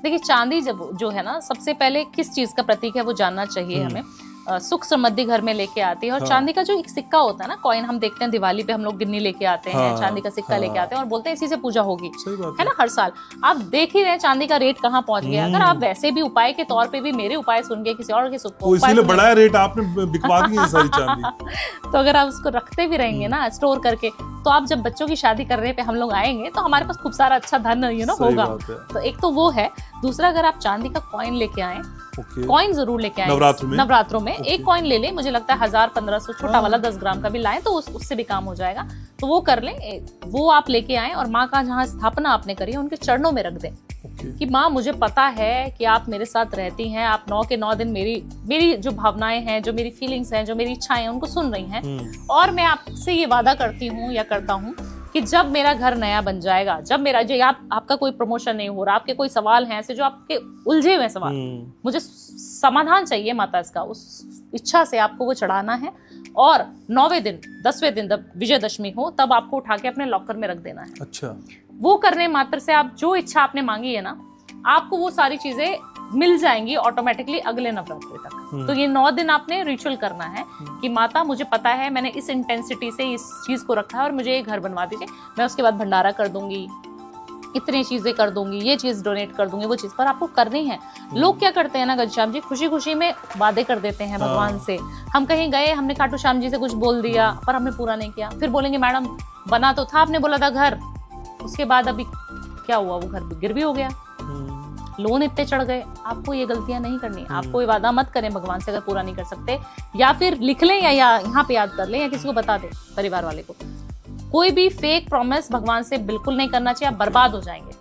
देखिए चांदी जब जो है ना, सबसे पहले किस चीज का प्रतीक है वो जानना चाहिए हमें। सुख समृद्धि घर में लेके आती है। और चांदी का जो एक सिक्का होता है ना, कॉइन, हम देखते हैं दिवाली पे हम लोग गिन्नी लेके आते हैं, चांदी का सिक्का लेके आते हैं और बोलते हैं इसी से पूजा होगी, है ना, हर साल। आप देख ही रहे हैं चांदी का रेट कहाँ पहुंच गया। अगर आप वैसे भी उपाय के तौर पे भी मेरे उपाय सुन के किसी और के इसीलिए बढ़ाया रेट, आपने बिकवा दी है सारी चांदी। तो अगर आप उसको रखते भी रहेंगे ना स्टोर करके, तो आप जब बच्चों की शादी करने पे हम लोग आएंगे तो हमारे पास खूब सारा अच्छा धन होगा। तो एक तो वो है। दूसरा, अगर आप चांदी का कॉइन लेके आए, कॉइन जरूर लेके आए नवरात्रों में। एक कॉइन ले ले, मुझे लगता है 1000-1500, छोटा वाला 10 ग्राम का भी लाएं तो उससे भी काम हो जाएगा। तो वो कर लें, वो आप लेके आए और माँ का जहाँ स्थापना आपने करी है उनके चरणों में रख दें कि माँ मुझे पता है कि आप मेरे साथ रहती हैं, आप 9 के 9 दिन मेरी जो भावनाएं हैं, जो मेरी फीलिंग्स हैं, जो मेरी इच्छाएं हैं, उनको सुन रही हैं। और मैं आपसे ये वादा करती हूँ या करता हूँ कि जब मेरा घर नया बन जाएगा, जब मेरा जो आपका कोई प्रमोशन नहीं हो रहा, आपके कोई सवाल हैं ऐसे जो आपके उलझे हुए सवाल, मुझे समाधान चाहिए माता इसका, उस इच्छा से आपको वो चढ़ाना है। और 9वें दिन 10वें दिन जब विजयदशमी हो तब आपको उठा के अपने लॉकर में रख देना है। अच्छा। वो करने मात्र से आप जो इच्छा आपने मांगी है ना, आपको वो सारी चीजें मिल जाएंगी ऑटोमेटिकली अगले नवरात्रि तक। तो ये 9 दिन आपने रिचुअल करना है कि माता मुझे पता है मैंने इस इंटेंसिटी से इस चीज को रखा है और मुझे ये घर बनवा दीजिए, मैं उसके बाद भंडारा कर दूंगी, इतनी चीजें कर दूंगी, ये चीज डोनेट कर दूंगी, वो चीज पर आपको करनी है। लोग क्या करते हैं ना घनश्याम जी, खुशी खुशी में वादे कर देते हैं भगवान से। हम कहीं गए, हमने खाटू श्याम जी से कुछ बोल दिया पर हमने पूरा नहीं किया, फिर बोलेंगे मैडम बना तो था, आपने बोला था घर, उसके बाद अभी क्या हुआ, वो घर गिर भी हो गया, लोन इतने चढ़ गए। आपको ये गलतियां नहीं करनी। आपको ये वादा मत करें भगवान से अगर पूरा नहीं कर सकते, या फिर लिख लें या यहाँ पे याद कर लें या किसी को बता दें, परिवार वाले को। कोई भी फेक प्रॉमिस भगवान से बिल्कुल नहीं करना चाहिए, आप बर्बाद हो जाएंगे।